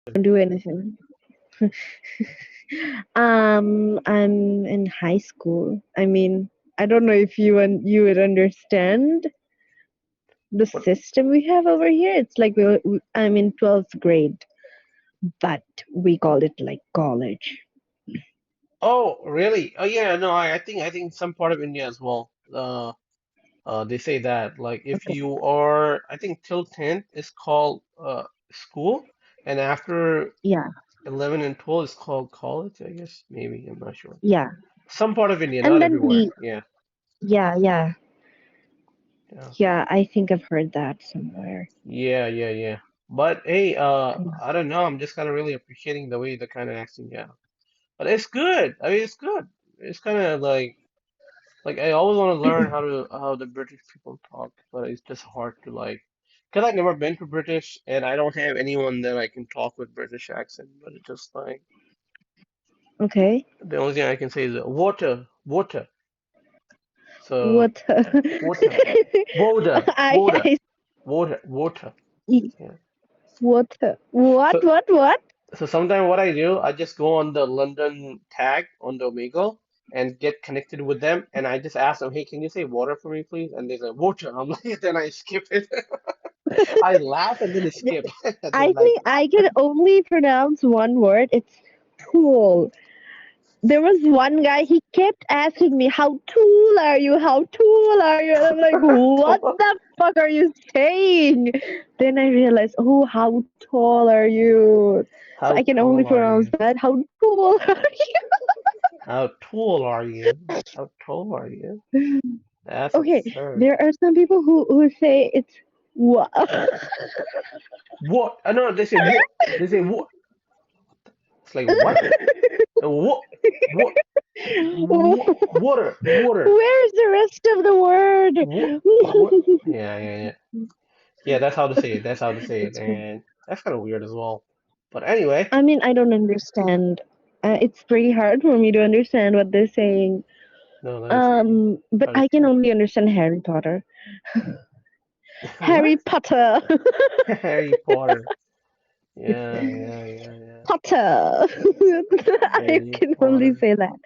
Don't do anything. I'm in high school. I mean, I don't know if you would understand the What? system we have over here. It's like I'm in 12th grade, but we call it like college. Oh, really? Oh, yeah. No, I think some part of India as well. They say that like if Okay. you are, I think till 10th is called school, and after Yeah, 11 and 12 is called college, I guess. Maybe, I'm not sure. yeah. Some part of India, And not then everywhere. Yeah. yeah. Yeah. Yeah, I think I've heard that somewhere. Yeah, yeah, yeah. But hey, I don't know. I'm just kind of really appreciating the way they're kind of acting. Yeah. But it's good. I mean, it's good. It's kind of like I always want to learn how the British people talk, but it's just hard to like, because I've never been to British and I don't have anyone that I can talk with British accent. But it's just like Okay. the only thing I can say is water, water. So What? water, water, water, I water, water. Yeah. what? What? So What? What? So sometimes what I do, I just go on the London tag on the Omegle and get connected with them, and I just ask them, "Hey, can you say water for me, please?" And they say water. I'm like, then I skip it. I laugh and then skip. And they're I like, think I can only pronounce one word. It's tool. There was one guy, he kept asking me, "How tall are you? How tall are you?" And I'm like, "What the fuck are you saying?" Then I realized, "Oh, how tall are you?" So I "How can only tall are pronounce you? that. How tall are How tall are you? How tall are you?" you? That's Okay, absurd. there are some people who say it's what. What? I know they say what. They say what. It's like what? What? What? Water, water. Where's the rest of the What? word? What? Yeah, yeah, yeah. Yeah, that's how to say it. That's how to say it, It's fine. and that's kind of weird as well. But anyway, I mean, I don't understand. It's pretty hard for me to understand what they're saying. no, that is true. But That is I can true. only understand Harry Potter. What? Harry Potter. Harry Potter. Yeah, yeah, yeah, yeah. Potter. I Harry can only Potter. say that.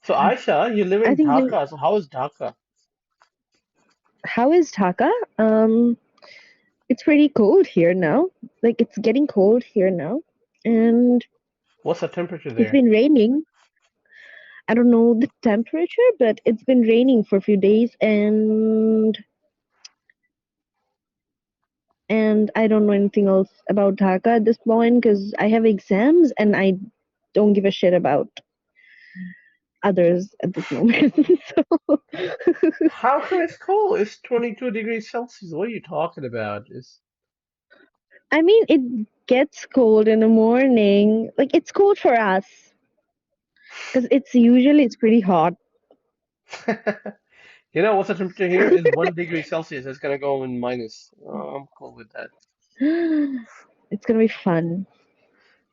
So Aisha, you live I in think you. Dhaka. So how is Dhaka? How is Dhaka? It's pretty cold here now. Like it's getting cold here now, and What's the temperature it's there? been raining. I don't know the temperature, but it's been raining for a few days, and I don't know anything else about Dhaka at this point because I have exams and I don't give a shit about others at this moment. So, How come it's cold? It's 22 degrees Celsius. What are you talking about? It's I mean, it gets cold in the morning. Like it's cold for us because it's pretty hot. you know what's the temperature here? Is 1 degree Celsius. It's gonna go in minus. Oh, I'm cool with that. It's gonna be fun.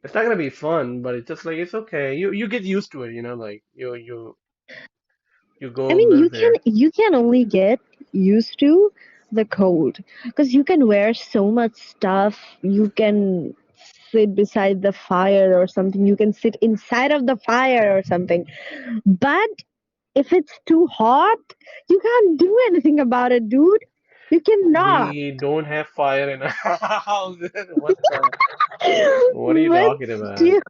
It's not gonna be fun, but it's just like it's okay. You get used to it, you know, like you I go mean, live there. you can only get used to the cold because you can wear so much stuff. You can sit beside the fire or something. You can sit inside of the fire or something. But if it's too hot, you can't do anything about it, dude. You cannot. We don't have fire in our house. What are you But talking about? still,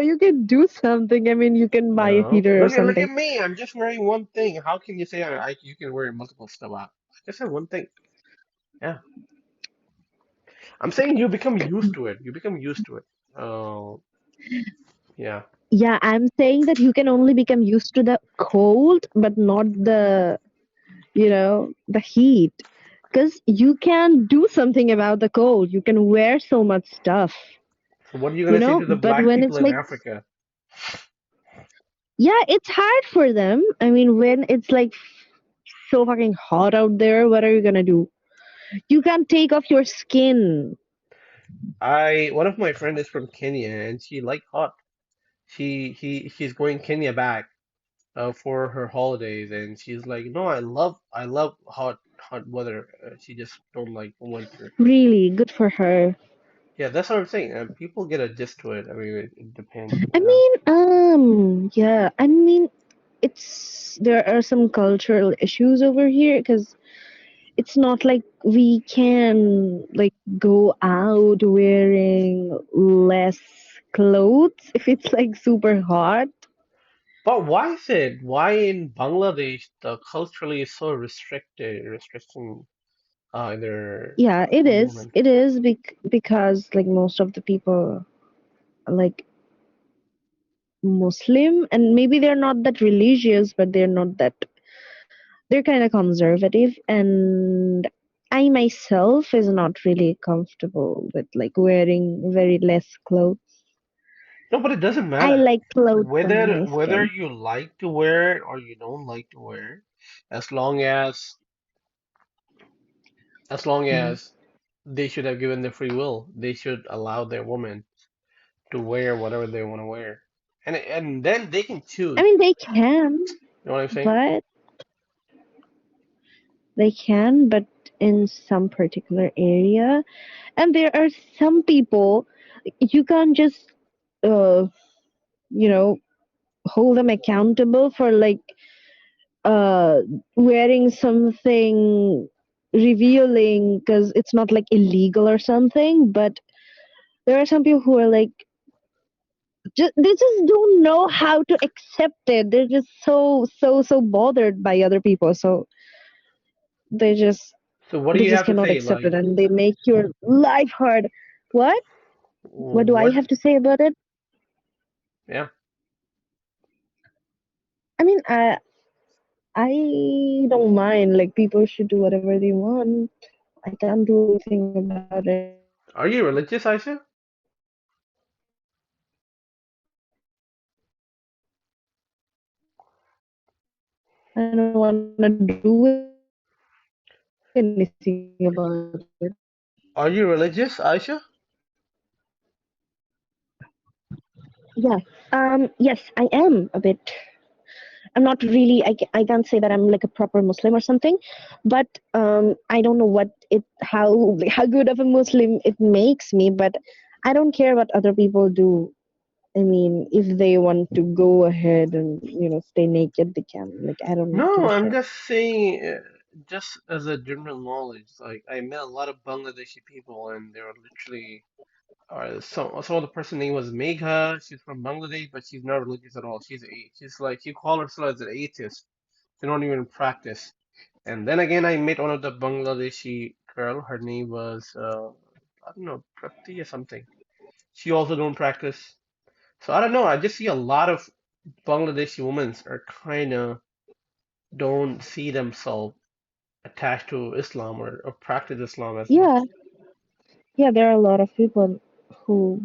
you can do something. I mean, you can buy a No. heater or Look something. at me. I'm just wearing one thing. How can you say you can wear multiple stuff out? I just have one thing. Yeah. I'm saying you become used to it. You become used to it. Oh, yeah. Yeah, I'm saying that you can only become used to the cold, but not the heat. Because you can do something about the cold. You can wear so much stuff, So what are you gonna say to the but black when people it's in like, Africa? yeah, it's hard for them. I mean, when it's like so fucking hot out there, what are you gonna do? You can't take off your skin. I One of my friend is from Kenya and she like hot. She's going Kenya back for her holidays, and she's like, "No, I love hot weather. She just don't like winter." Really, good for her. Yeah, that's what I'm saying. People get adjust to it. I mean, it depends. I mean, yeah, I mean, it's there are some cultural issues over here because it's not like we can like go out wearing less clothes if it's like super hot. But why is it? Why in Bangladesh the culturally is so restricting their Yeah, it is. movement? It is because like most of the people are, like Muslim, and maybe they're not that religious, but they're not that they're kind of conservative, and I myself is not really comfortable with like wearing very less clothes. No, but it doesn't I matter. like clothes on Whether my whether skin. you like to wear it or you don't like to wear it, as long as as long Mhm. as they should have given the free will, they should allow their woman to wear whatever they want to wear. And then they can I choose. mean, they can, You know what I'm saying? but in some particular area, and there are some people you can't just uh, you know hold them accountable for like uh wearing something revealing because it's not like illegal or something, but there are some people who are like they just don't know how to accept it. They're just so bothered by other people, so they just So what do they you just have to cannot say? accept Like it and they make your life hard. What do I what? have to say about it? Yeah. I mean, I don't mind. Like people should do whatever they want. I can't do anything about it. Are you religious, Aisha? I don't want to do anything about it. Are you religious, Aisha? Yeah. Yes, I am a bit. I'm not really. I can't say that I'm like a proper Muslim or something, but I don't know what it how good of a Muslim it makes me. But I don't care what other people do. I mean, if they want to go ahead and stay naked, they can. Like I don't give No, a I'm shit. just saying, just as a general knowledge. Like I met a lot of Bangladeshi people, and they were literally. Some of the person name was Megha. She's from Bangladesh, but she's not religious at all. She's like she calls herself as an atheist. She don't even practice. And then again, I met one of the Bangladeshi girl. Her name was I don't know, Prapti or something. She also don't practice. So I don't know. I just see a lot of Bangladeshi women are kind of don't see themselves attached to Islam or practice Islam as Yeah, much. yeah. There are a lot of people who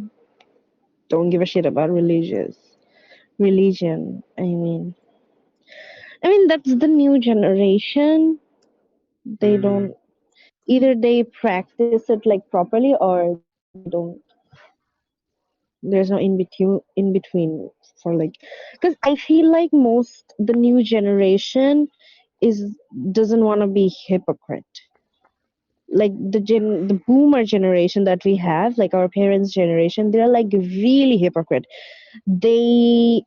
don't give a shit about religion. I mean that's the new generation. They Hmm. don't either they practice it like properly or they don't. There's no in between for like because I feel like most the new generation is doesn't want to be hypocrite. Like the boomer generation that we have, like our parents generation, they're like really hypocrite. They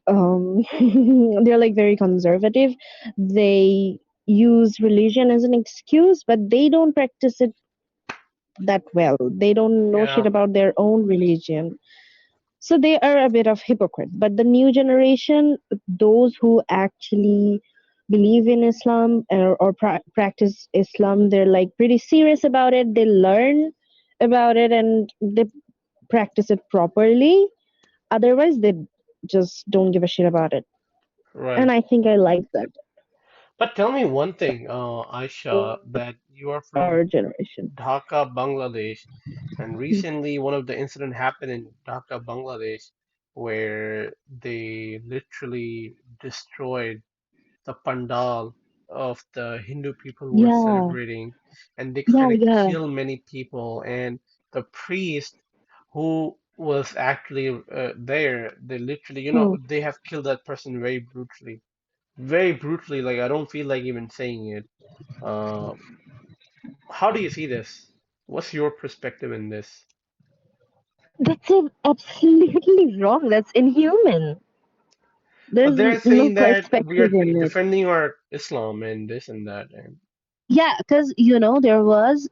they're like very conservative. They use religion as an excuse, but they don't practice it that well. They don't know shit Yeah. about their own religion, so they are a bit of hypocrite. But the new generation, those who actually believe in Islam or practice Islam, they're like pretty serious about it. They learn about it and they practice it properly. Otherwise, they just don't give a shit about it. And Right. I think I like that But tell me one thing, for Aisha, that you are our from generation. Dhaka, Bangladesh, and recently one of the incident happened in Dhaka, Bangladesh, where they literally destroyed the pandal of the Hindu people who were Yeah, celebrating, and they yeah, kind of yeah. kill many people. And the priest who was actually there, they literally, Hmm. they have killed that person very brutally. Very brutally, like I don't feel like even saying it. Uh, how do you see this? What's your perspective in this? That's absolutely wrong. That's inhuman. But There's they're no saying that we are perspective in it. defending our Islam and this and that, and Yeah, because there was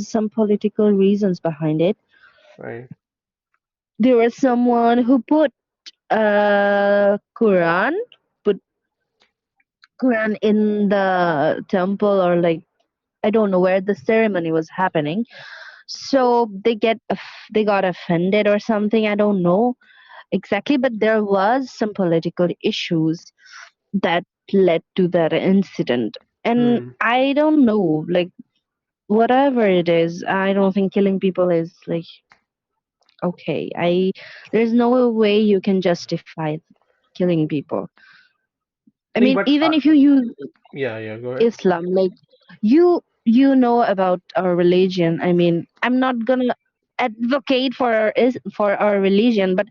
some political reasons behind it. right. There was someone who Quran, put Quran in the temple, or like I don't know where the ceremony was happening. So they got offended or something. I don't know exactly, but there was some political issues that led to that incident. And Hmm. I don't know, like whatever it is, I don't think killing people is like okay. I There's no way you can justify killing people. I I think, mean, but even if you use yeah, yeah. Go ahead. Islam, like you know about our religion. I mean, I'm not gonna advocate for our religion, but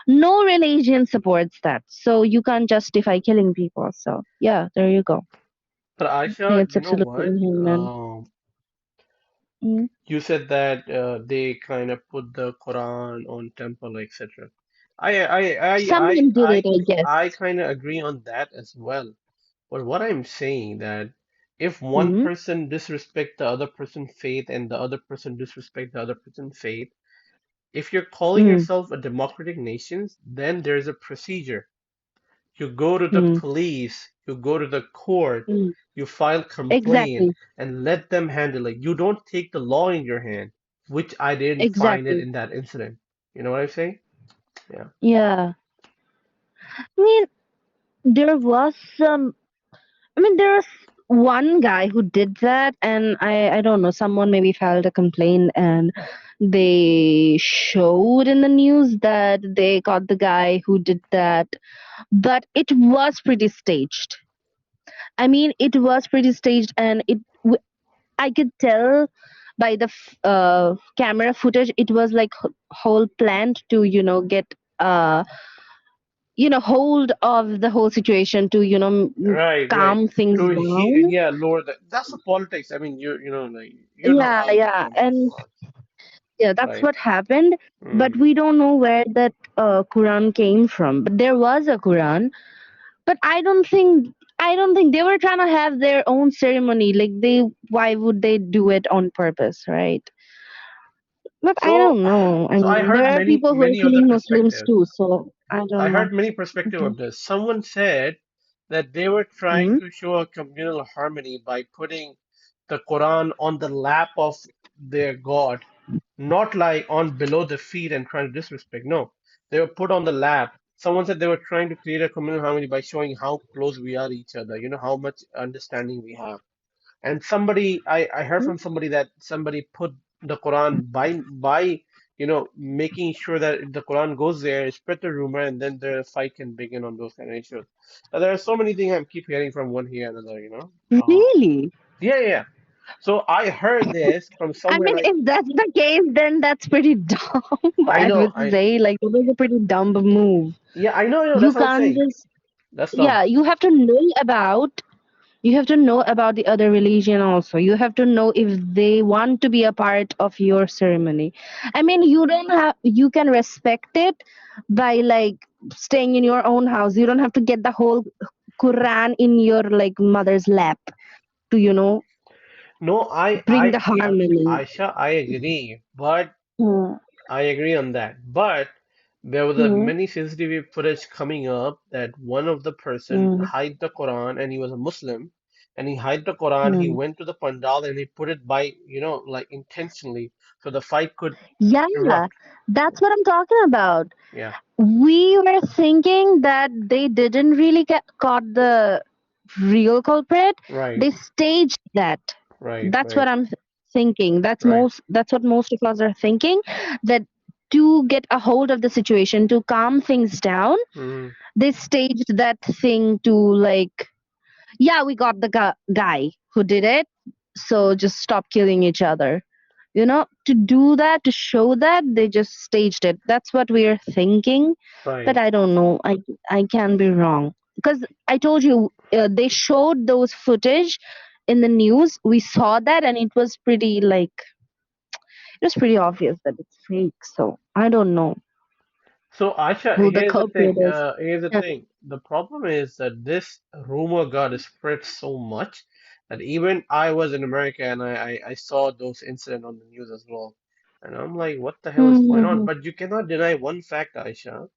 no religion supports that. So you can't justify killing people. So yeah, there you go. But I think Aisha, it's you know absolutely what? inhuman. Mm. You said that they kind of put the Quran on temple, etc. I I I I Someone did it, I I I guess. kind of agree on that as well. But what I'm saying that if one Mm. person disrespect the other person's faith and the other person disrespect the other person's faith, if you're calling Mm. yourself a democratic nation, then there's a procedure. You go to the Mm. police, you go to the court, Mm. you file complaint Exactly. and let them handle it. You don't take the law in your hand, which I didn't find it Exactly. in that incident. You know what I'm saying? Yeah. Yeah. I mean, there was some. I mean, there was one guy who did that, and I don't know. Someone maybe filed a complaint, and they showed in the news that they caught the guy who did that. But it was pretty staged. I mean, it was pretty staged, and I could tell by the camera footage. It was like whole planned to get uh hold of the whole situation to Right, right. calm things To he, down. yeah, lower that. That's the politics. I mean, you know, like you know Yeah, how it yeah, goes, and yeah, that's right? what happened. But Mm. we don't know where that Quran came from. But there was a Quran. But I don't think they were trying to have their own ceremony. Like why would they do it on purpose, right? But I So, don't know. I so I mean, heard there are many people who are many other killing Muslims perspectives. too. So I I don't know. heard many perspective Mhm. of this. Someone said that they were trying Mm. to show a communal harmony by putting the Quran on the lap of their God, not like on below the feet and trying to disrespect. No, they were put on the lap. Someone said they were trying to create a communal harmony by showing how close we are to each other, you know, how much understanding we have. And I heard from somebody that somebody put the Quran by making sure that the Quran goes there, spread the rumor, and then the fight can begin on those kind of issues. There are so many things I keep hearing from one here and another, you know. Really? Yeah, yeah. So I heard this from I somewhere mean, like if that's the case, then that's pretty dumb. I I know, would I say, like, it was a pretty dumb move. yeah, I know. You That's what I'm can't saying. just, That's dumb. yeah, you have to know about the other religion also. You have to know if they want to be a part of your ceremony. I mean, you can respect it by like staying in your own house. You don't have to get the whole Quran in your like mother's lap to No, bring the harmony. Aisha, I agree, but Hmm. I agree on that. But there was a Hmm. many CCTV footage coming up that one of the person Hmm. hid the Quran and he was a Muslim and he hid the Quran. He Hmm. went to the pandal and he put it by, like intentionally so the fight could Yeah, erupt. that's what I'm talking about. Yeah, We were thinking that they didn't really get caught the real culprit. right, They staged that. right, That's right, what I'm thinking. right. That's what most of us are thinking, that to get a hold of the situation, to calm things down, Mm, they staged that thing to like, yeah, we got the guy who did it, so just stop killing each other. To do that, to show that, they just staged it. That's what we're thinking. But right. I don't know. I can be wrong, because I told you, they showed those footage in the news. We saw that, and it was pretty like, It's pretty obvious that it's fake. So I don't know So Aisha, who the culprit is. here's the Yeah. thing. The problem is that this rumor got spread so much that even I was in America and I saw those incidents on the news as well. And I'm like, what the hell is going on? Mm-hmm. But you cannot deny one fact, Aisha,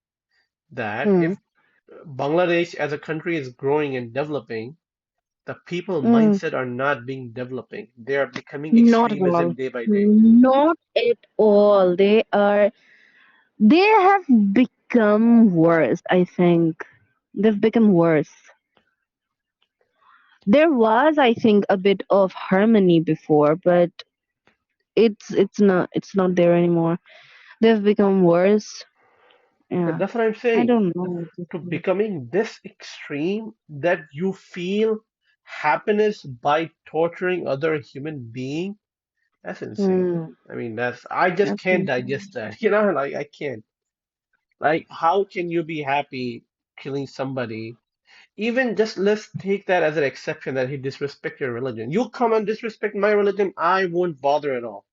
that Mm. if Bangladesh as a country is growing and developing, the people Mm. mindset are not being developing. They are becoming Not at all. extremism day by day. Not at all. They have become worse, I think. They've become worse. There was, I think, a bit of harmony before, but it's not there anymore. They've become worse. Yeah, Yeah. that's what I'm I saying. don't know. To becoming this extreme that you feel happiness by torturing other human being, that's insane. Hmm. I mean, that's I just That's can't digest that. You know, like I can't. Like, how can you be happy killing somebody? Even just let's take that as an exception that he disrespect your religion. You come and disrespect my religion, I won't bother at all.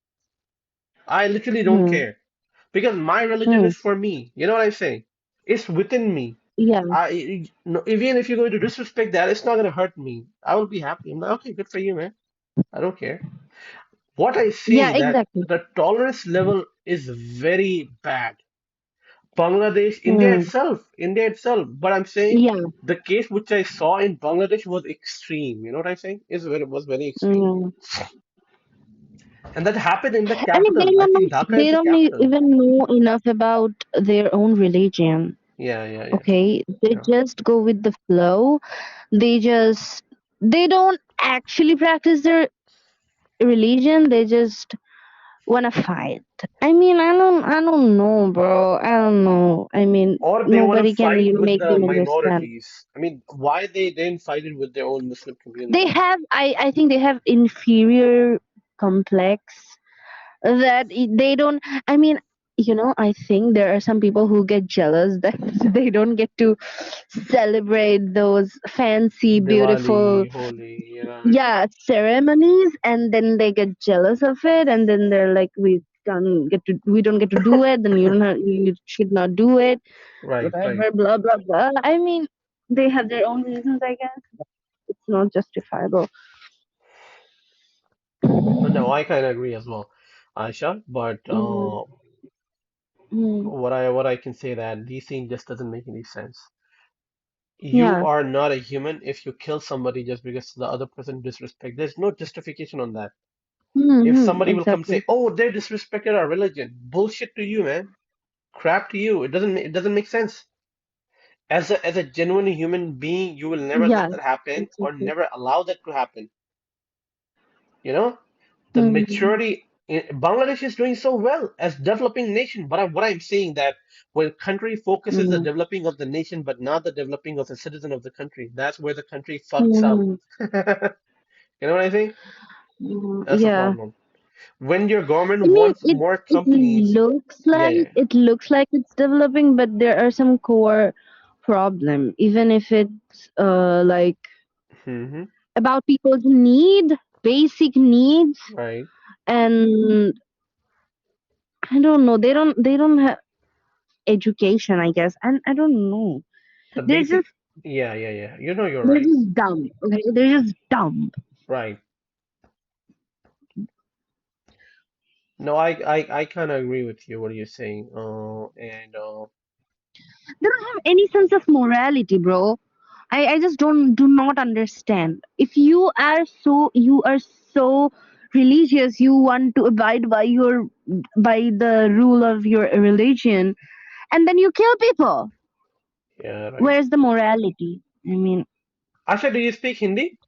I literally don't hmm. care because my religion Hmm. is for me. You know what I'm saying? It's within me. Yeah. No, even if you're going to disrespect that, it's not going to hurt me. I will be happy. I'm like, okay, good for you, man. I don't care. What I Yeah, see that exactly. the tolerance level is very bad. Bangladesh, Hmm. India itself. But I'm saying Yeah. the case which I saw in Bangladesh was extreme. You know what I'm saying? It was very extreme, Hmm. and that happened in the I mean, capital. I think Dhaka is they the don't capital. even know enough about their own religion. Yeah, yeah, yeah, Okay, they yeah. just go with the flow. They don't actually practice their religion. They just wanna fight. I mean, I don't know, bro. I don't know. I mean, Or they want to nobody can fight really with make the them understand. minorities. I mean, why they didn't fight it with their own Muslim They community? have, I think they have inferior complex that they don't. I mean, I think there are some people who get jealous that they don't get to celebrate those fancy, beautiful, Diwali, Holi, you know. yeah, ceremonies, and then they get jealous of it, and then they're like, we don't get to do it, then you should not do it, Right, right. whatever, blah blah blah. I mean, they have their own reasons, I guess. It's not justifiable. No, I kind of agree as well, Aisha. But Mm, mm, what I can say that these things just doesn't make any sense. You yeah. are not a human if you kill somebody just because the other person disrespect. There's no justification on that. If somebody will come say, Exactly. "Oh, they disrespected our religion," bullshit to you, man. Crap to you. It doesn't make sense. As a genuine human being, you will never let Yeah. that happen or Exactly. never allow that to happen. You know, the Mm, maturity in Bangladesh is doing so well as developing nation. But what I'm saying that when country focuses the mm, developing of the nation, but not the developing of the citizen of the country, that's where the country fucks up. mm, You know what I think? That's the yeah. problem. When your I government mean, wants more it companies, yeah, yeah. it looks like it's developing, but there are some core problem. Even if it's like Hmm. about people's basic needs, Right. and I don't know. They don't have education, I guess, and I don't know. The They're basic, just yeah, yeah, yeah. You know, you're they're right. just dumb. Okay, they're just dumb. Right. No, I kind of agree with you what you're saying. And They don't have any sense of morality, bro. I just do not understand. If you are so religious, you want to abide by the rule of your religion, and then you kill people. yeah, right. Where's the morality? I mean, Asha, do you speak Hindi?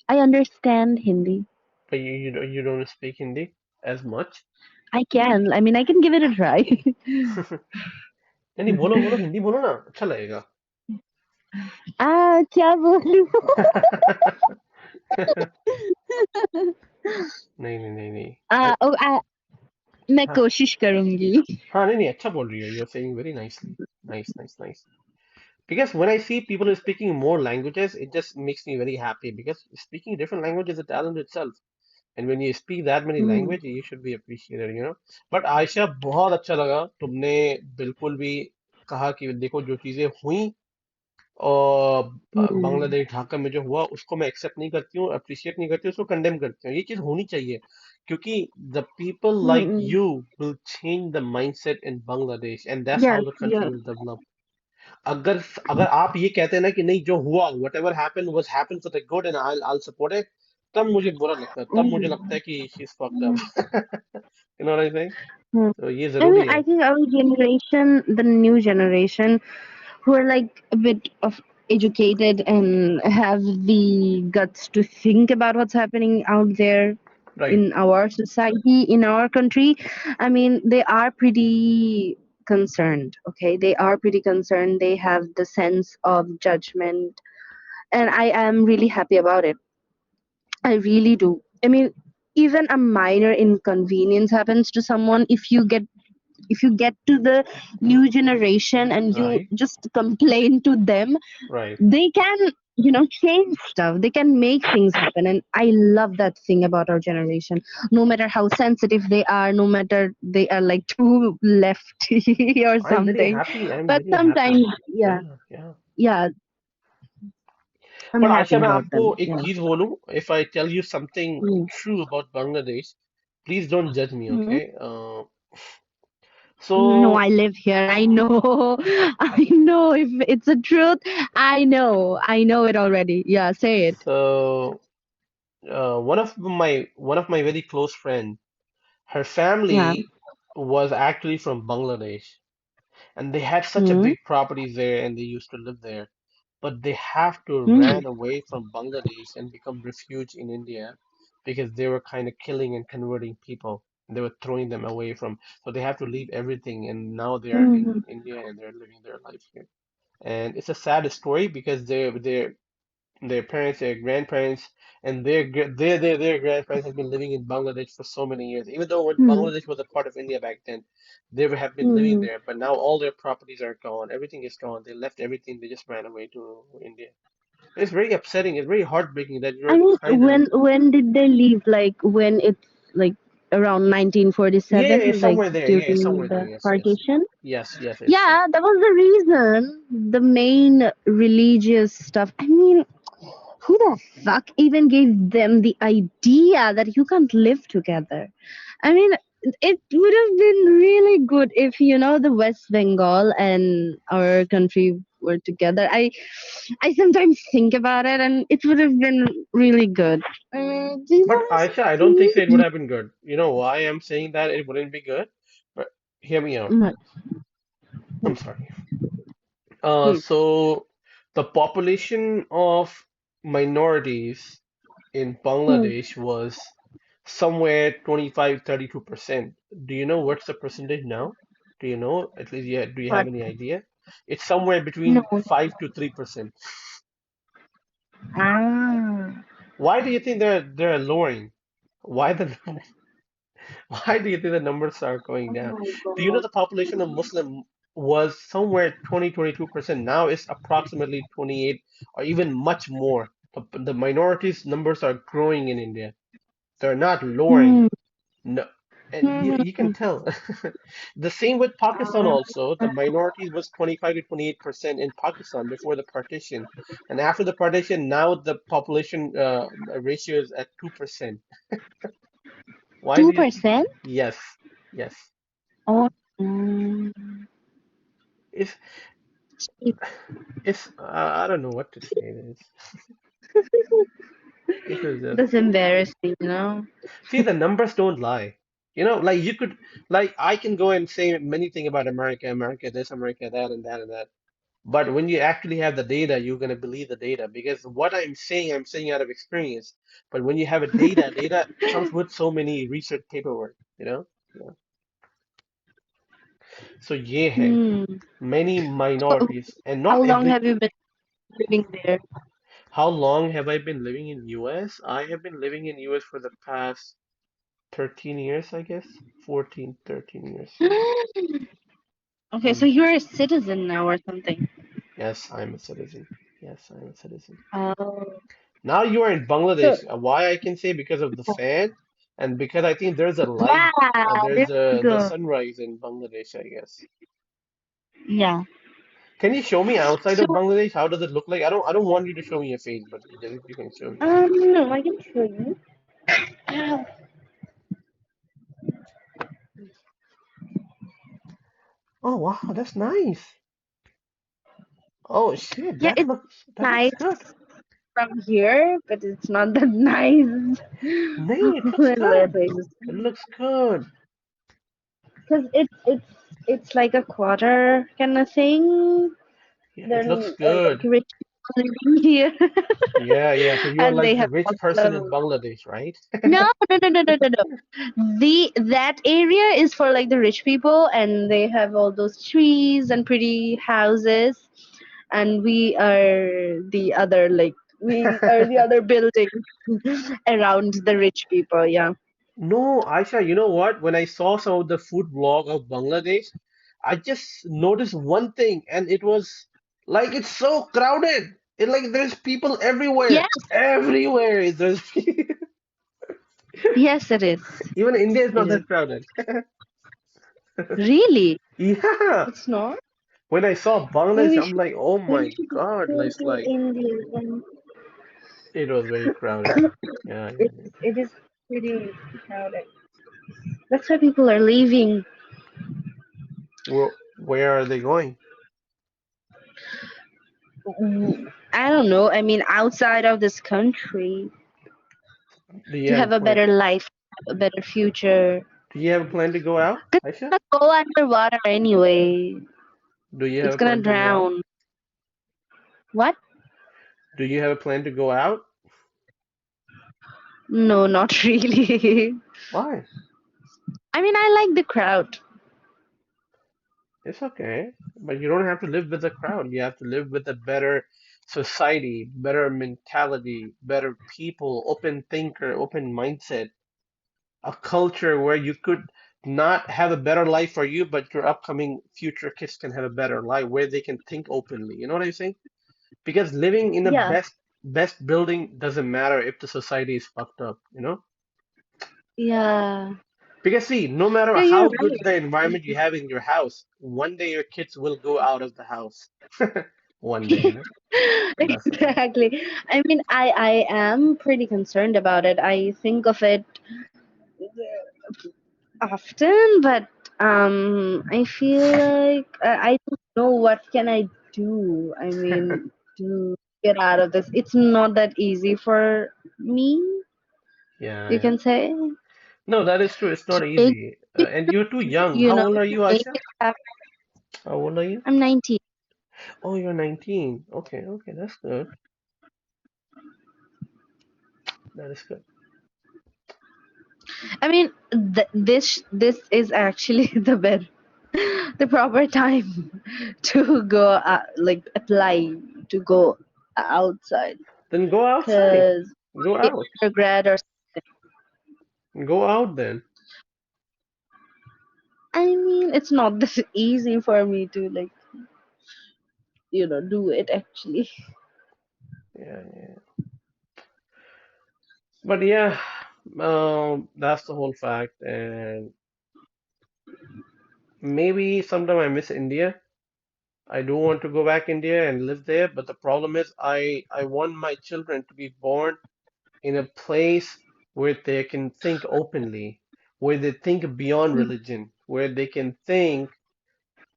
I understand Hindi. But you don't speak Hindi as much? I can. I mean, I can give it a try. नहीं नहीं बोलो बोलो हिंदी बोलो ना अच्छा लगेगा क्या बोलूं? नहीं नहीं नहीं नहीं ओ, मैं हाँ कोशिश करूंगी. हाँ नहीं नहीं अच्छा बोल रही हो you're saying very nicely nice nice nice because when I see people speaking more languages it just makes me very happy because speaking different languages is a talent itself And when you speak that many Hmm. language, you should be appreciated, you know. But Ayesha, बहुत अच्छा लगा तुमने बिल्कुल भी कहा कि देखो जो चीजें हुई और Hmm. बांग्लादेश ढाका में जो हुआ उसको मैं एक्सेप्ट नहीं करती हूँ, अप्रिशिएट नहीं करती हूँ, उसको कंडेम करती हूँ। ये चीज होनी चाहिए क्योंकि the people like Hmm. You will change the mindset in Bangladesh and that's Yes, how the country yes. Will develop. अगर अगर आप ये कहते हैं ना कि नहीं जो हुआ what ever happen was happen for the good and I support it, तब मुझे बुरा लगता है, तब मुझे लगता Hmm. है कि she is fucked up. You know what I saying? Hmm. तो ये I mean, जरूरी I है। think our generation, the new generation, who are like a bit of educated and have the guts to think about what's happening out there right. in our society, in our country, I mean, they are pretty concerned. Okay, they are pretty concerned. They have the sense of judgment, and I am really happy about it. I really do. I mean, even a minor inconvenience happens to someone, if you get to the new generation and you right. just complain to them, right. they can, change stuff. They can make things happen, and I love that thing about our generation. No matter how sensitive they are, no matter they are like too lefty or I am very something, happy, I am but very happy. sometimes, yeah, या या yeah, I'm पर happy Ayesha मैं about आपको them. एक Yeah. चीज बोलूं, if I tell you something Mm. True about Bangladesh, please don't जज me, Mhm. Okay? So No, I live here. I know. I know if it's a truth. I know. I know it already. Yeah, say it. so one of my very close friend, her Yeah. family was actually from Bangladesh, and they had such a Hmm. big properties there, and they used to live there. But they have to Hmm. ran away from Bangladesh and become refuge in India because they were kind of killing and converting people. They were throwing them away from, so they have to leave everything, and now they are Hmm. in India and they're living their life here. And it's a sad story because their parents, their grandparents, and their grandparents have been living in Bangladesh for so many years. Even though when Hmm. Bangladesh was a part of India back then, they have been living Hmm. there. But now all their properties are gone. Everything is gone. They left everything. They just ran away to India. It's very upsetting. It's very heartbreaking that I you're mean, kind of, when did they leave? Like when it's like around yeah, 1947, it's like somewhere there. Yeah, it's during somewhere there. the Yes, yes, partition. yes, it's Yeah, that was the reason. The main religious stuff. I mean, who the fuck even gave them the idea that you can't live together? I mean, it would have been really good if, the West Bengal and our country were together. I sometimes think about it, and it would have been really good. I mean, do you But want Aisha, I don't to think so it would have been good. You know why I'm saying that it wouldn't be good? But hear me out. see? I'm sorry. Hmm. So the population of minorities in Hmm. Bangladesh was somewhere 25, 32%. Do you know what's the percentage now? Do you know? At least, yeah, do you have But any idea? It's somewhere no. between 5 to 3%. Ah. Why do you think they're lowering? Why the why do you think the numbers are going Oh down? my Do you know god. the population of Muslim was somewhere 20, 22%. Now it's approximately 28 or even much more. The minorities numbers are growing in India. They're not lowering. Hmm. No, and you can Hmm. tell. The same with Pakistan Ah. also. The minorities was 25 to 28% in Pakistan before the partition. And after the partition, now the population ratio is at 2%. Why do you? 2%? Yes, yes. Oh. Mm. It's it's I don't know what to say. This is just That's embarrassing. see the numbers don't lie. You know, like you could like I can go and say many things about America, America this, America that, and that and that. But when you actually have the data, you're gonna believe the data because what I'm saying out of experience. But when you have a data comes with so many research paperwork, you know? Yeah. So ये है Hmm. many So, minorities and how not long every. have you been living there? How long have I been living in US? I have been living in US for the past 13 years, I guess. 14, 13 years, yeah. Okay, so Mm. you're a citizen now or something. Yes, I'm a citizen. Yes, I'm a citizen. Oh. Now you are in So Bangladesh. Why I can say because of the fan, and because I think there's a light, yeah, there there's you the go. sunrise in Bangladesh, I guess. Yeah. Can you show me outside So of Bangladesh? How does it look like? I don't want you to show me your face, but just if you can show me. no, I can show you. Yeah, Oh wow, that's nice. Oh shit, yeah, it's that looks nice good. from here, but it's not that nice Nee, it looks when we're good. places. It looks good. Because it's like a quarter kind of thing. Yeah, it looks Then like good. rich people living here, Yeah, yeah. So you are and they like the have rich a person lot in of Bangladesh, right? no, no, no, no, no, no, no. That area is for like the rich people, and they have all those trees and pretty houses, and we are the other like we are the other building around the rich people. Yeah. No, Aisha, you know what? When I saw some of the food vlog of Bangladesh, I just noticed one thing, and it was like it's so crowded. It like there's people everywhere. Yes. Everywhere there's Yes, it is. even India is It not is. that crowded. Really? Yeah. It's not. When I saw Maybe Bangladesh, we I'm should like, oh maybe we my should God, go it's to like India. And it was very crowded. Yeah, yeah, yeah. it is pretty crowded. That's why people are leaving. Where are they going? I don't know. I mean, outside of this country Do you to have a have a plan? better life, a better future. Do you have a plan to go out, Cause Aisha? it's gonna go underwater anyway. Do you have It's a gonna plan to go out? drown. What? Do you have a plan to go out? No, not really. Why? I mean, I like the crowd. It's okay, but you don't have to live with the crowd. You have to live with a better society, better mentality, better people, open thinker, open mindset, a culture where you could not have a better life for you, but your upcoming future kids can have a better life where they can think openly. You know what I'm saying? Because living in the Yeah. best building doesn't matter if the society is fucked up, you know? Yeah. Because see, no matter Yeah, you're how right. good the environment you have in your house, one day your kids will go out of the house. One day, you know? That's the thing. Exactly. I mean, I am pretty concerned about it. I think of it often, but I feel like I don't know what can I do. I mean, to get out of this. It's not that easy for me, Yeah, you yeah. can say. No, that is true. It's To not make, easy. And you're too young. you How know, old are to you, make Aisha? it happen. How old are you? I'm 19. Oh, you're 19. Okay, okay, that's good. That is good. I mean, this is actually the proper time to go like apply to go outside Then go outside. because Go out. undergrad or Go out then. I mean it's not this easy for me to like do it actually. Yeah, yeah. But yeah, that's the whole fact. And maybe sometime I miss India. I do want to go back India and live there, but the problem is I want my children to be born in a place where they can think openly, where they think beyond religion, where they can think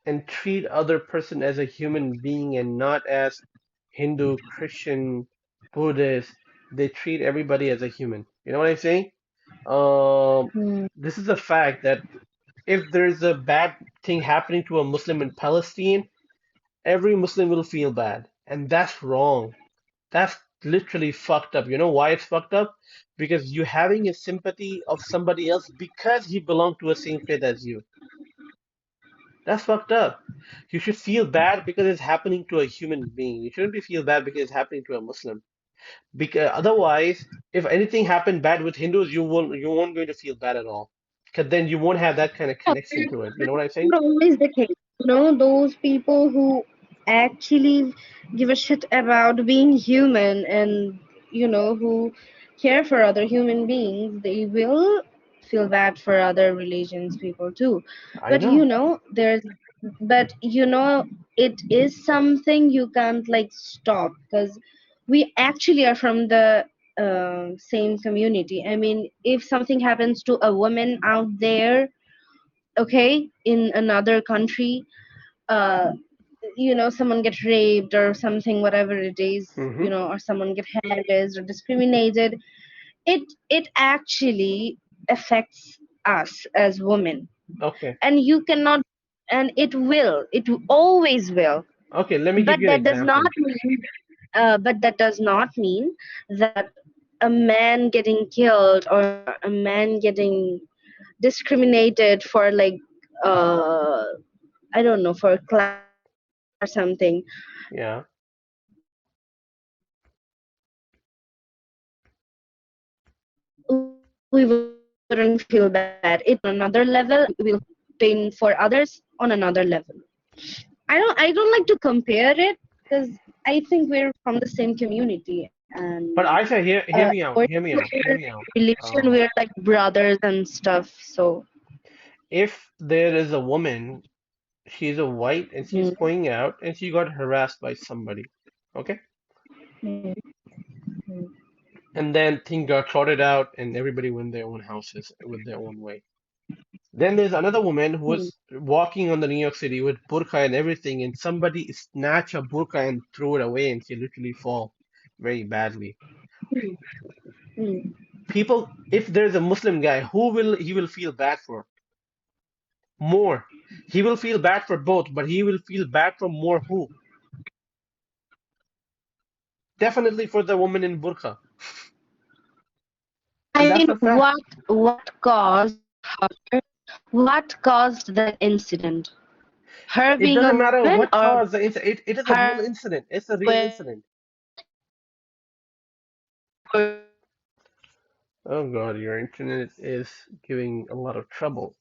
and treat other person as a human being and not as Hindu, Christian, Buddhist. They treat everybody as a human. You know what I'm saying? Um, Hmm. this is a fact that if there's a bad thing happening to a Muslim in Palestine, every Muslim will feel bad, and that's wrong. That's literally fucked up. You know why it's fucked up? Because you're having a sympathy of somebody else because he belonged to a same faith as you. That's fucked up. You should feel bad because it's happening to a human being. You shouldn't be feel bad because it's happening to a Muslim. Because otherwise, if anything happened bad with Hindus, you won't going to feel bad at all. Because then you won't have that kind of No, connection to it. You know what I'm it's saying? not always the case. Those people who actually give a shit about being human and who care for other human beings, they will feel bad for other religions people too. I But know. it is something you can't like stop, because we actually are from the same community. I mean, if something happens to a woman out there, okay, in another country, uh someone get raped or something, whatever it is, Hmm. or someone get harassed or discriminated, it actually affects us as women. Okay. And you cannot, and it always will. Okay, let me But give you an that does not example. mean that a man getting killed or a man getting discriminated for like uh I don't know, for class or something, Yeah. we wouldn't feel bad. It will affect us on another level, and we will pain for others on another level. I don't like to compare it, because I think we're from the same community, and But I say, hear me out, according hear me to out, hear our me out. religion, we're like brothers and stuff. So If there is a woman, she's a white and she's mm, going out and she got harassed by somebody, okay? mm, And then things got sorted out and everybody went their own houses with their own way. Then there's another woman who mm, was walking on the New York City with burqa and everything, and somebody snatch a burqa and throw it away, and she literally fall very badly. mm. People, if there's a Muslim guy, who will he will feel bad for more? He will feel bad for both, but he will feel bad for more who? Definitely for the woman in burqa, and I that's mean, a fact. what caused that incident? Her It being a doesn't matter woman, what or caused the incident. It is a real her incident. It's a real wearing incident. or Oh God, your internet is giving a lot of trouble.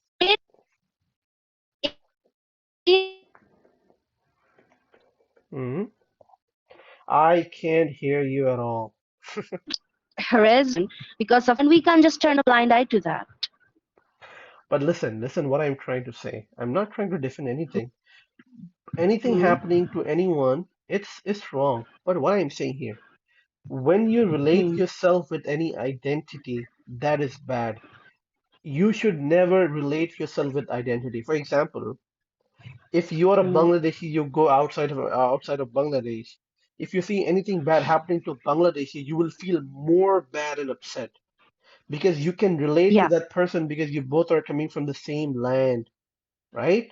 Hmm. I can't hear you at all. harassment because of, and we can't just turn a blind eye to that. But listen what I'm trying to say. I'm not trying to defend anything. Anything Mm, happening to anyone, it's wrong. But what I'm saying here, when you relate mm, yourself with any identity, that is bad. You should never relate yourself with identity. For example, if you are a mm. Bangladeshi, you go outside of Bangladesh. If you see anything bad happening to a Bangladeshi, you will feel more bad and upset because you can relate to Yeah. that person because you both are coming from the same land, right?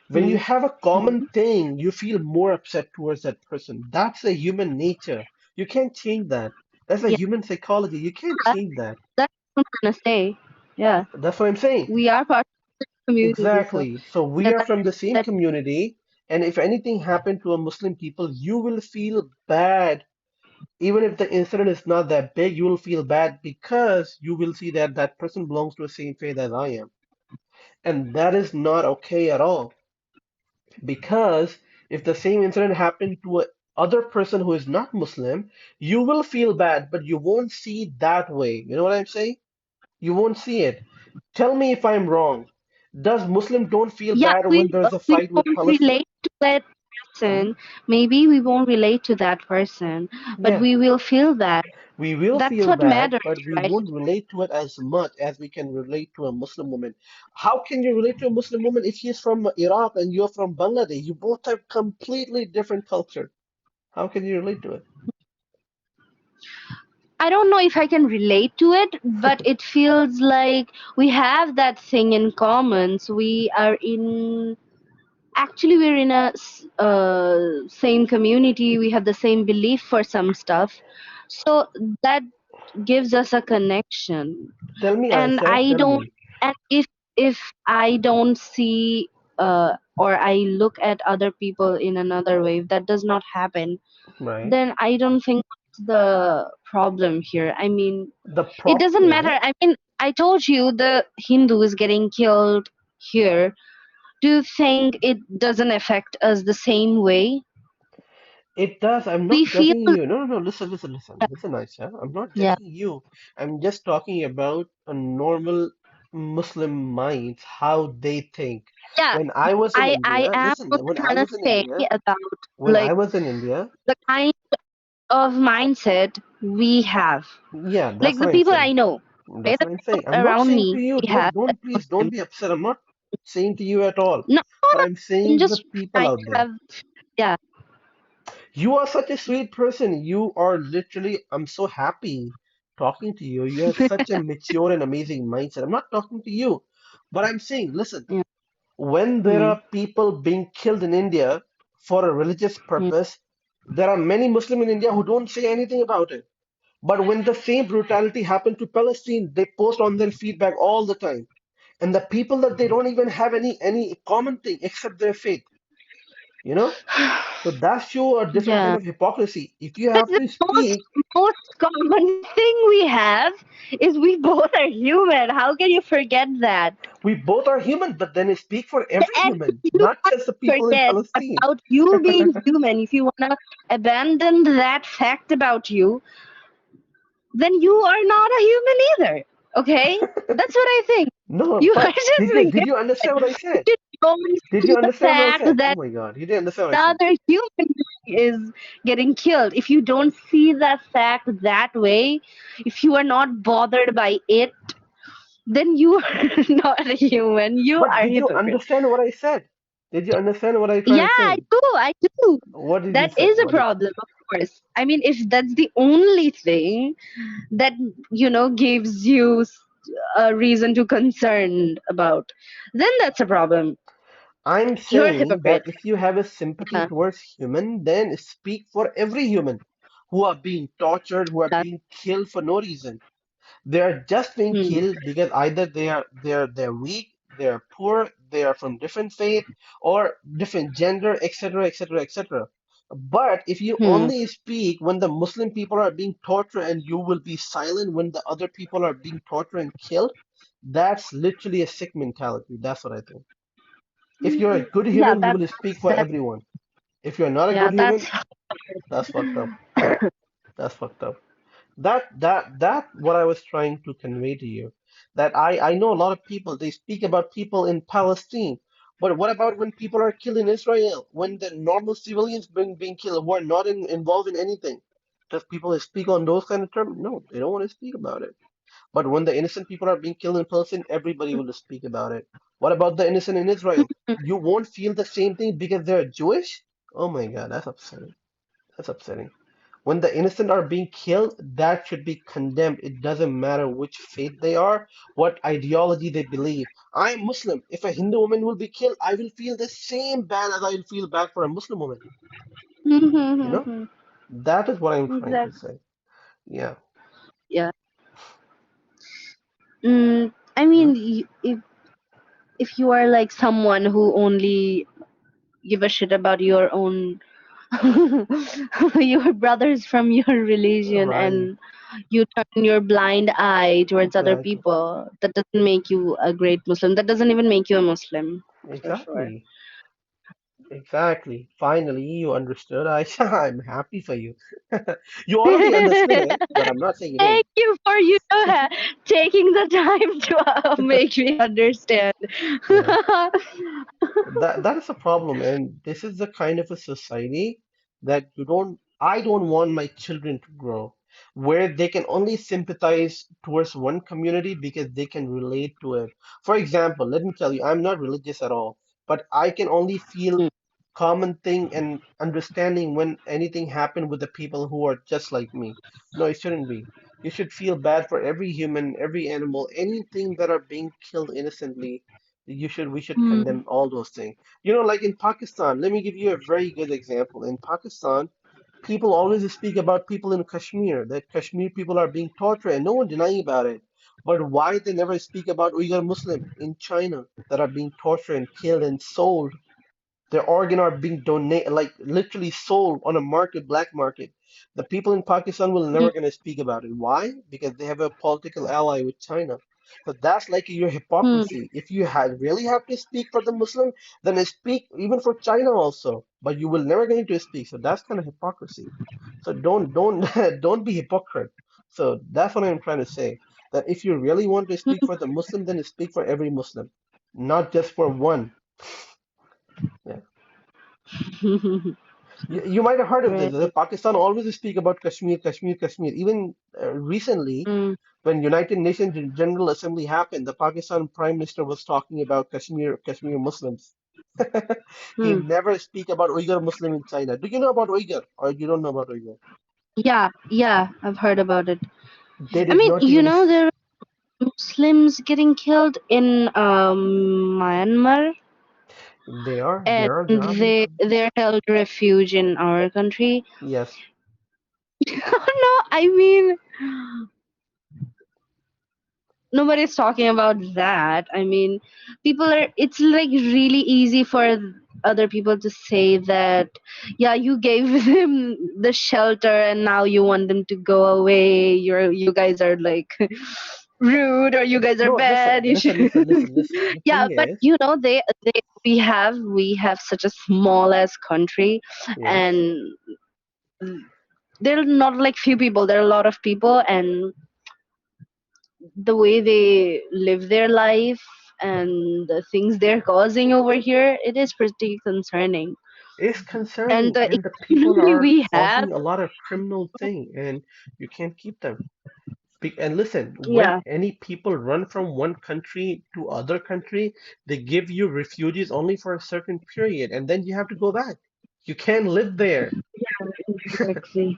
When you Mm, have a common mm. thing, you feel more upset towards that person. That's a human nature. You can't change that. That's a Yeah, human psychology. You can't that's change that. what I'm trying to say. Yeah, That's what I'm saying. we are part of the community, so Exactly. So we that are from the same that community, and if anything happened to a Muslim people, you will feel bad. Even if the incident is not that big, you will feel bad because you will see that that person belongs to the same faith as I am. And that is not okay at all. Because if the same incident happened to a other person who is not Muslim, you will feel bad, but you won't see it that way. You know what I'm saying? You won't see it. Tell me if I'm wrong. Does Muslim don't feel yeah, bad we when there's a we fight with won't Palestine? relate to that Hmm? person. Maybe we won't relate to that person, but Yeah, we will feel that. we will That's feel what bad, matters, but we right? won't relate to it as much as we can relate to a Muslim woman. How can you relate to a Muslim woman if she's from Iraq and you're from Bangladesh? You both have completely different culture. How can you relate to it? I don't know if I can relate to it, but it feels like we have that thing in common. So we are in actually we're in a same community. We have the same belief for some stuff, so that gives us a connection. Tell me, And Aisha, I tell don't, me. and if I don't see or I look at other people in another way, if that does not happen, Right. then I don't think that's the problem here. I mean, The it problem doesn't matter. is, I mean, I told you the Hindu is getting killed here. Do you think it doesn't affect us the same way? It does. I'm We not feel, judging you. No, no, no. Listen, listen, listen. Listen, Aisha. I'm not yeah, judging you. I'm just talking about a normal Muslim minds, how they think. yeah. When I was in I India, am listen, also when I trying to was in say India, about when I like was in India, the kind of mindset we have. yeah, Like that's the what I'm people saying. I know, right? That's The what I'm people saying. I'm not around saying to me, you, we have don't, as please, don't Muslim. be upset. I'm not saying to you at all. No, But I'm I'm saying the just people trying out to there. have, yeah. You are such a sweet person. You are literally, I'm so happy talking to you. You have such a mature and amazing mindset. I'm not talking to you, but I'm saying, listen, Yeah. when there Mm, are people being killed in India for a religious mm, purpose, there are many Muslims in India who don't say anything about it. But when the same brutality happened to Palestine, they post on their feedback all the time. And the people that they don't even have any common thing except their faith, you know? So that show a different kind yeah. of hypocrisy. If you have Because to the speak, most common thing we have is we both are human. How can you forget that? we both are human, but then speak for every And human, if you not want just the to people in forget Palestine. about you being human, if you want to abandon that fact about you, then you are not a human either. Okay? That's what I think. No, You are but just a did you human. understand what I If said? you don't Did see you the understand what I fact said? Oh that my God, you didn't understand what I said. another human being is getting killed, if you don't see that fact that way, if you are not bothered by it, then you are not a human. You But are a did you hypocrite. understand what I said? Did you understand what I tried Yeah, to I say? do. I do. What did you That say? is a What did problem, of course. I mean, if that's the only thing that, gives you a reason to concern about, then that's a problem. I'm You're a saying that hypocrite. if you have a sympathy Yeah. towards human, then speak for every human who are being tortured, who are Yeah. being killed for no reason. They are just being Hmm. killed because either they're weak, they're poor, they are from different faith or different gender, etc., etc., etc. But if you Hmm. only speak when the Muslim people are being tortured and you will be silent when the other people are being tortured and killed, that's literally a sick mentality. That's what I think. If you're a good Yeah, human, you will speak for that everyone. If you're not a yeah, good that's human, that's fucked up. That's fucked up. That what I was trying to convey to you. That I know a lot of people they speak about people in Palestine, but what about when people are killed in Israel? When the normal civilians being killed who are not involved in anything? Does people speak on those kind of terms? No, they don't want to speak about it. But when the innocent people are being killed in Palestine, everybody will speak about it. What about the innocent in Israel? You won't feel the same thing because they're Jewish? Oh my God, that's upsetting. That's upsetting. When the innocent are being killed, that should be condemned. It doesn't matter which faith they are, what ideology they believe. I'm Muslim. If a Hindu woman will be killed, I will feel the same bad as I will feel bad for a Muslim woman. You know? That is what I'm trying to exactly. say. Yeah. Yeah. I Hmm? mean, if you are like someone who only give a shit about your own your brothers from your religion, Right. and you turn your blind eye towards other Exactly. people, that doesn't make you a great Muslim. That doesn't even make you a Muslim, for sure. Exactly. Exactly. Finally, you understood. I'm happy for you. You already understood it, but I'm not saying you didn't. Thank you for taking the time to make me understand. Yeah. That is a problem, and this is the kind of a society that I don't want my children to grow, where they can only sympathize towards one community because they can relate to it. For example, let me tell you, I'm not religious at all, but I can only feel common thing and understanding when anything happened with the people who are just like me. No, it shouldn't be. You should feel bad for every human, every animal, anything that are being killed innocently. We should Mm, condemn all those things. You know, like in Pakistan, let me give you a very good example. In Pakistan, people always speak about people in Kashmir, that Kashmir people are being tortured, and no one denying about it. But why they never speak about Uyghur Muslim in China that are being tortured and killed and sold? Their organ are being donated, like literally sold on a market, black market. The people in Pakistan will mm, never gonna speak about it. Why? Because they have a political ally with China. So that's like your Hmm. hypocrisy. If you really have to speak for the Muslim, then speak even for China also. But you will never get to speak. So that's kind of hypocrisy. So don't don't be hypocrite. So that's what I'm trying to say. That if you really want to speak for the Muslim, then speak for every Muslim, not just for one. Yeah. You might have heard of this. Right. Pakistan always speak about Kashmir, Kashmir, Kashmir. Even recently, Mm, when United Nations General Assembly happened, the Pakistan Prime Minister was talking about Kashmir Muslims. He mm. never speak about Uyghur Muslim in China. Do you know about Uyghur, or you don't know about Uyghur? Yeah, yeah, I've heard about it. They I did mean, not even. there are Muslims getting killed in Myanmar, There and are. There are many times. they're held refuge in our country. Yes, No, I mean, nobody's talking about that. I mean, it's like really easy for other people to say that, yeah, you gave them the shelter and now you want them to go away. You guys are like rude, or you guys are no, listen, bad. You listen, should. listen, listen, listen. The Yeah, thing but is, they we have such a small ass country, yes, and there are not like few people. There are a lot of people, and the way they live their life and the things they're causing over here, it is pretty concerning. it's And concerning, the and the people economy are we have, causing a lot of criminal thing, and you can't keep them. And listen, when yeah, any people run from one country to other country, they give you refugees only for a certain period, and then you have to go back. You can't live there. exactly.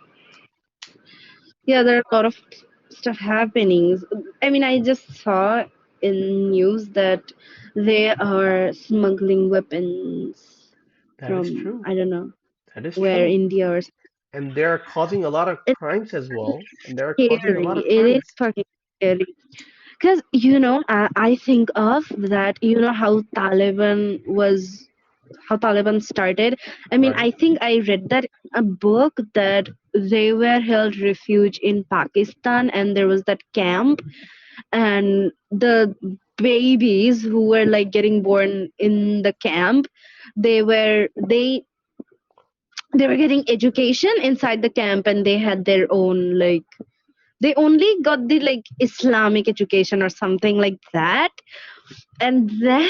Yeah, there are a lot of stuff happening. I mean, I just saw in news that they are smuggling weapons That is from, true. I don't know That is where, true. India or something. And they're causing a lot of It's crimes as well. And they're causing a lot scary. of It is crimes. fucking scary. Because, I think of that, how Taliban started. I mean, Right. I think I read that in a book that they were held refuge in Pakistan, and there was that camp, and the babies who were like getting born in the camp, they were they were getting education inside the camp, and they had their own like they only got the like Islamic education or something like that, and then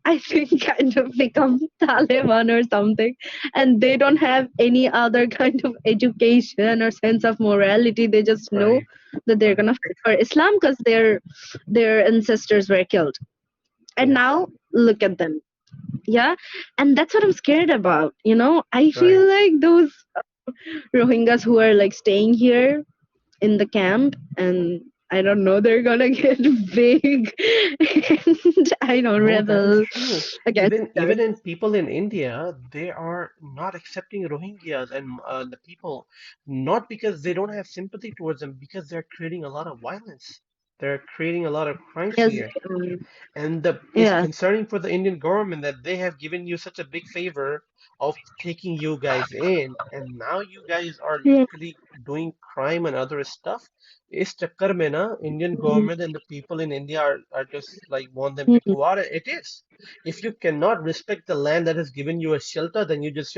I think kind of become Taliban or something, and they don't have any other kind of education or sense of morality. They just know Right. that they're Right. gonna fight for Islam because their ancestors were killed, and Yes. now look at them. Yeah, and that's what I'm scared about. I Right. feel like those Rohingyas who are like staying here in the camp, and I don't know, they're gonna get big and I don't No, that is rebel true. against us. Even in people in India, they are not accepting Rohingyas and the people, not because they don't have sympathy towards them, because they're creating a lot of violence. They're creating a lot of crimes Yes, here. And it's yeah, concerning for the Indian government that they have given you such a big favor of taking you guys in, and now you guys are yeah. literally doing crime and other stuff. Is chakkar mein na, Indian government and the people in India are just like want them to Mhm. go out. It is. If you cannot respect the land that has given you a shelter, then you just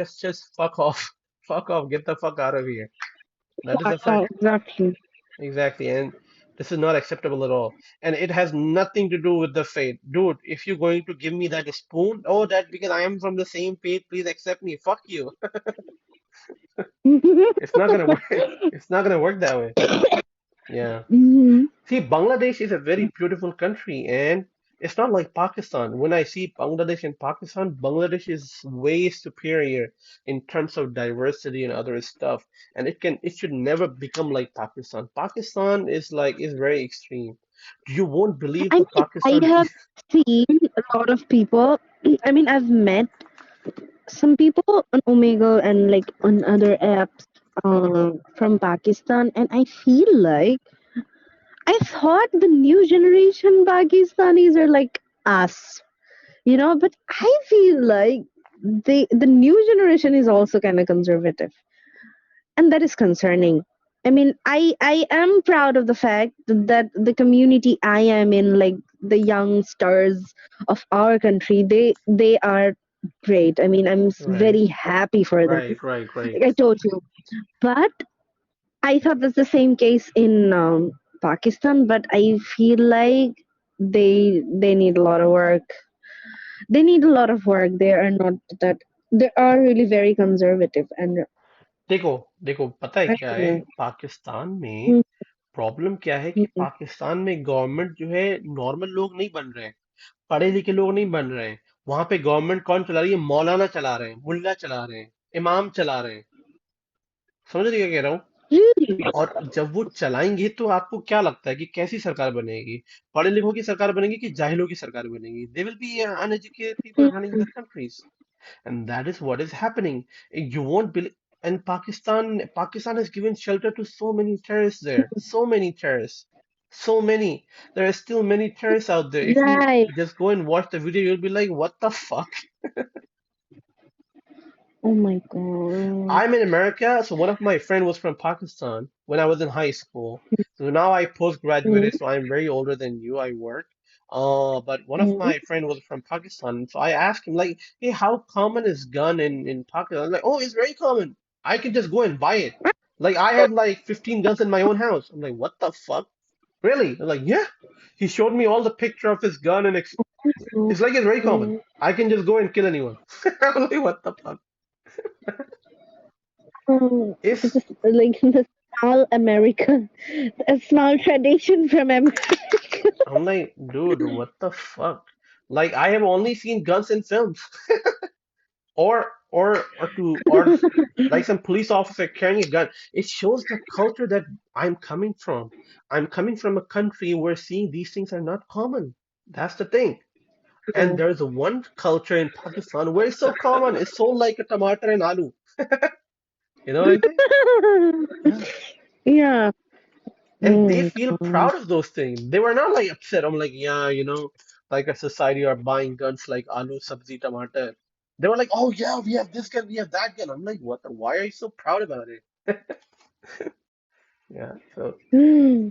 fuck off. Fuck off. Get the fuck out of here. That is Yeah, a yeah, fact. exactly. Exactly, and this is not acceptable at all. And it has nothing to do with the faith. Dude, if you're going to give me that spoon, oh, that because I am from the same faith, please accept me. Fuck you. It's not gonna work. It's not gonna work that way. Yeah. Mhm. See, Bangladesh is a very beautiful country, and it's not like Pakistan. When I see Bangladesh and Pakistan, Bangladesh is way superior in terms of diversity and other stuff. And it should never become like Pakistan. Pakistan is very extreme. You won't believe I the mean, I Pakistan. have seen a lot of people. I mean, I've met some people on Omegle and like on other apps from Pakistan, and I feel like I thought the new generation Pakistanis are like us, but I feel like the new generation is also kind of conservative, and that is concerning. I mean, I am proud of the fact that the community I am in, like the youngsters of our country, they are great. I mean, Right, very happy for them. right, right, right. Like I told you, but I thought that's the same case in Pakistan. But I feel like they need a lot of work. They need a lot of work. They are not that. They are really very conservative, and देखो देखो पता है I क्या don't है know. Pakistan में Mm, problem क्या है कि mm, पाकिस्तान में गवर्नमेंट जो है नॉर्मल लोग नहीं बन रहे हैं पढ़े लिखे लोग नहीं बन रहे हैं वहां पे गवर्नमेंट कौन चला रही है मौलाना चला रहे हैं मुल्ला चला रहे हैं इमाम चला रहे हैं समझ रही है क्या कह रहा हूँ really? और जब वो चलाएंगे तो आपको क्या लगता है कि कैसी सरकार बनेगी पढ़े लिखों की सरकार बनेगी कि जाहिलों की सरकार बनेगी they will be uneducated people running Mm, the countries and that is what is happening. You won't believe. And Pakistan has given shelter to so many terrorists there. So many terrorists. So many. There are still many terrorists out there. If you right. just go and watch the video, you'll be like, what the fuck? Oh my god. I'm in America, so one of my friend was from Pakistan when I was in high school. So now I Mm, post-graduated, so I'm very older than you. I work. But one of mm, my friend was from Pakistan, so I asked him like, "Hey, how common is gun in Pakistan?" I'm like, "Oh, it's very common. I can just go and buy it. Like I have like 15 guns in my own house." I'm like, "What the fuck? Really?" I'm like, "Yeah." He showed me all the picture of his gun and it's like it's very common. mm, I can just go and kill anyone. I'm like, "What the fuck?" it's It's just like the small America, a small tradition from America. I'm like, dude, what the fuck? Like, I have only seen guns in films, or like some police officer carrying a gun. It shows the culture that I'm coming from. I'm coming from a country where seeing these things are not common. That's the thing. And Oh. there's one culture in Pakistan where it's so common. It's so like a tomato and aloo. You know what I think? Yeah. Yeah. And Oh they my feel god. proud of those things. They were not like upset. I'm like, yeah, like a society are buying guns like aloo, sabzi, tomato. They were like, oh yeah, we have this gun, we have that gun. I'm like, what? Why are you so proud about it? Yeah. So, Hmm.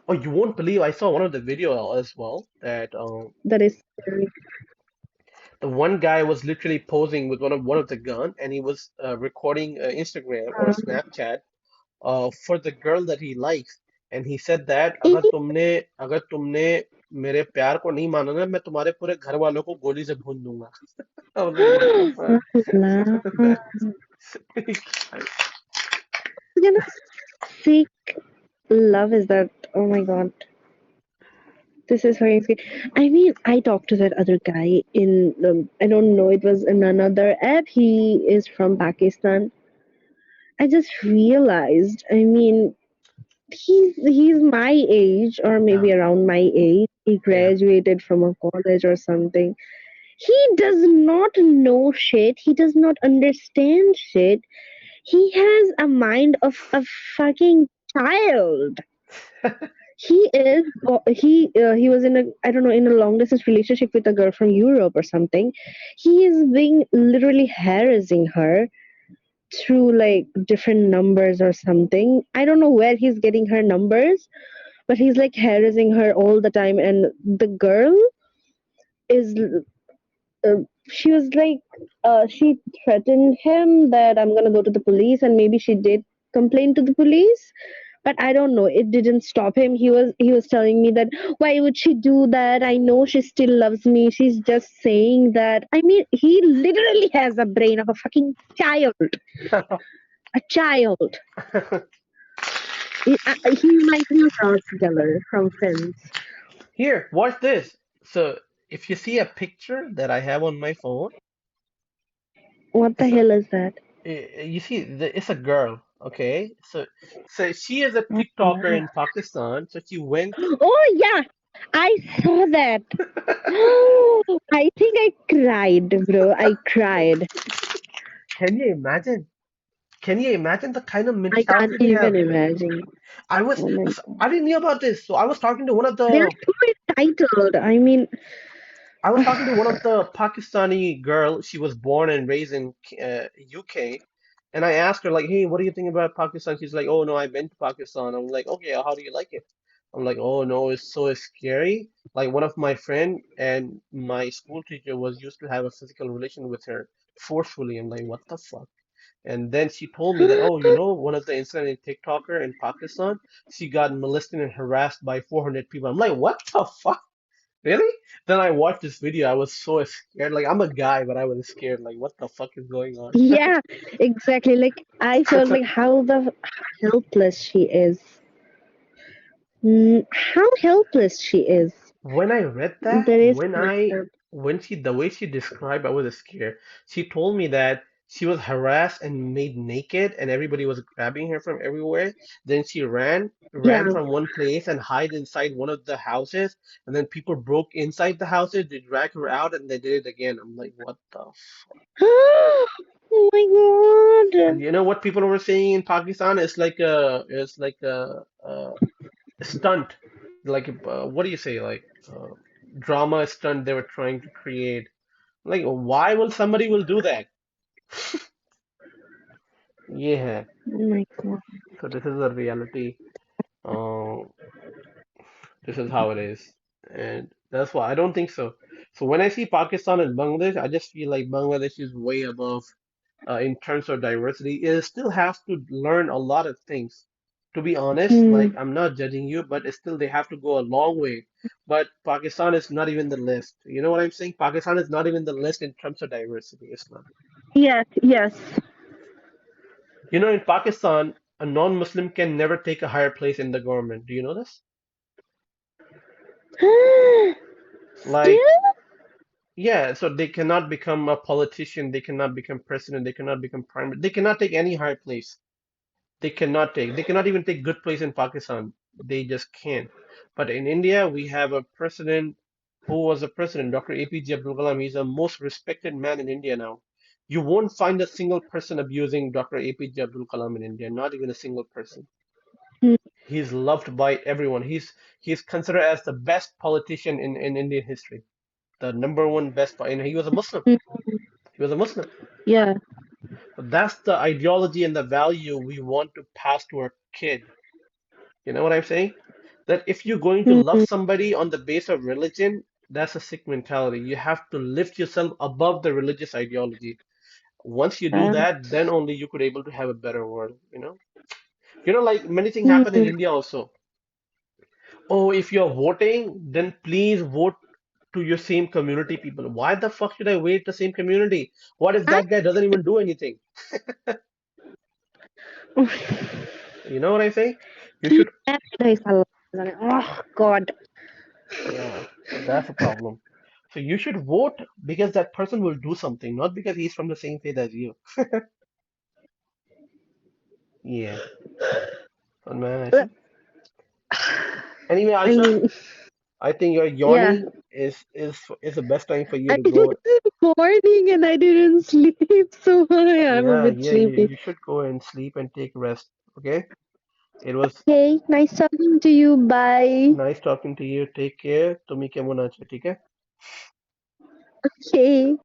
oh, you won't believe. I saw one of the video as well that That is scary. the one guy was literally posing with one of the gun, and he was recording Instagram or Snapchat for the girl that he likes, and he said that अगर तुमने मेरे प्यार को नहीं माना ना मैं तुम्हारे पूरे घर वालों को गोली से भून दूंगा. I was like, what the fuck? Allah. That- You know, sick love is that. Oh my god. This is very scary. I mean, I talked to that other guy in, I don't know, it was in another app. He is from Pakistan. I just realized, I mean, he's my age or yeah, maybe around my age. He yeah. graduated from a college or something. He does not know shit. He does not understand shit. He has a mind of a fucking child. He was in a, I don't know, in a long distance relationship with a girl from Europe or something. He is being literally harassing her through like different numbers or something. I don't know where he's getting her numbers, but he's like harassing her all the time. And the girl is, she was like, she threatened him that I'm gonna go to the police, and maybe she did complain to the police. But I don't know. It didn't stop him. He was telling me that why would she do that? I know she still loves me. She's just saying that. I mean, he literally has a brain of a fucking child. A child. He reminds me of Ross Geller from Friends. Here, watch this. So if you see a picture that I have on my phone, What the it's a, hell is that? you see, it's a girl. Okay, so she is a Oh, TikToker in Pakistan. So she went. oh yeah, I saw that. I think I cried, bro. I cried. Can you imagine? Can you imagine the kind of I can't mentality they even have? imagine. I was, Oh my so god. I didn't know about this. So They're too entitled. I mean, I was talking to one of the Pakistani girl. She was born and raised in UK, And I asked her like, "Hey, what do you think about Pakistan?" She's like, "Oh no, I've been to Pakistan." I'm like, "Okay, how do you like it?" I'm like, "Oh no, it's so scary." Like one of my friend and my school teacher was used to have a physical relation with her forcefully. I'm like, "What the fuck?" And then she told me that, "Oh, you know, one of the incident in TikToker in Pakistan, she got molested and harassed by 400 people." I'm like, "What the fuck?" Really? Then I watched this video. I was so scared. Like I'm a guy, but I was scared. Like what the fuck is going on? Yeah, exactly. Like I felt like how helpless she is. How helpless she is. When I read that, That is messed up. when she the way she described, I was scared. She told me that she was harassed and made naked, and everybody was grabbing her from everywhere. Then she Yeah. ran from one place and hid inside one of the houses, and then people broke inside the houses. They dragged her out, and they did it again. I'm like, what the fuck? Oh my And god. you know what people were saying in Pakistan? It's like a stunt, like what do you say, like drama stunt they were trying to create. Like, why will somebody will do that? Yeah. Oh my god. So this is a reality. Um, this is how it is, and that's why I don't think so. So when I see Pakistan and Bangladesh, I just feel like Bangladesh is way above in terms of diversity. It still has to learn a lot of things. To be honest, like Hmm. I'm not judging you, but still they have to go a long way. But Pakistan is not even the list. You know what I'm saying? Pakistan is not even the list in terms of diversity. It's not. Yes, yes. You know, in Pakistan, a non-Muslim can never take a higher place in the government. Do you know this? Like, Still? yeah, so they cannot become a politician, they cannot become president, they cannot become prime, they cannot take any higher place. They cannot even take good place in Pakistan. They just can't. But in India, we have a president who was a president, Dr. APJ Abdul Kalam. He's the most respected man in India now. You won't find a single person abusing Dr. APJ Abdul Kalam in India, not even a single person. Hmm. He's loved by everyone. He's considered as the best politician in Indian history, the number one best, and he was a Muslim. He was a Muslim. Yeah. So that's the ideology and the value we want to pass to our kid. You know what I'm saying? That if you're going to love Hmm. somebody on the base of religion, that's a sick mentality. You have to lift yourself above the religious ideology. Once you do Yeah. that, then only you could able to have a better world, you know? You know, like many things happen in Hmm. India also. Oh, if you're voting, then please vote to your same community people. Why the fuck should I wait the same community? What if I that guy doesn't even do anything? You know what I'm saying? You should, Oh God. yeah, so that's a problem. So you should vote because that person will do something, not because he's from the same faith as you. Yeah, fun man, I see. Anyway, I Aisha, mean, I think your yeah. yawning is the best time for you I to go. it's morning and I didn't sleep, so I am a Yeah, bit yeah, you, sleepy. you should go and sleep and take rest. Okay? It was Okay, nice talking to you. Bye. nice talking to you. Take care. तुम्ही केमन আছো, ठीक है? Okay.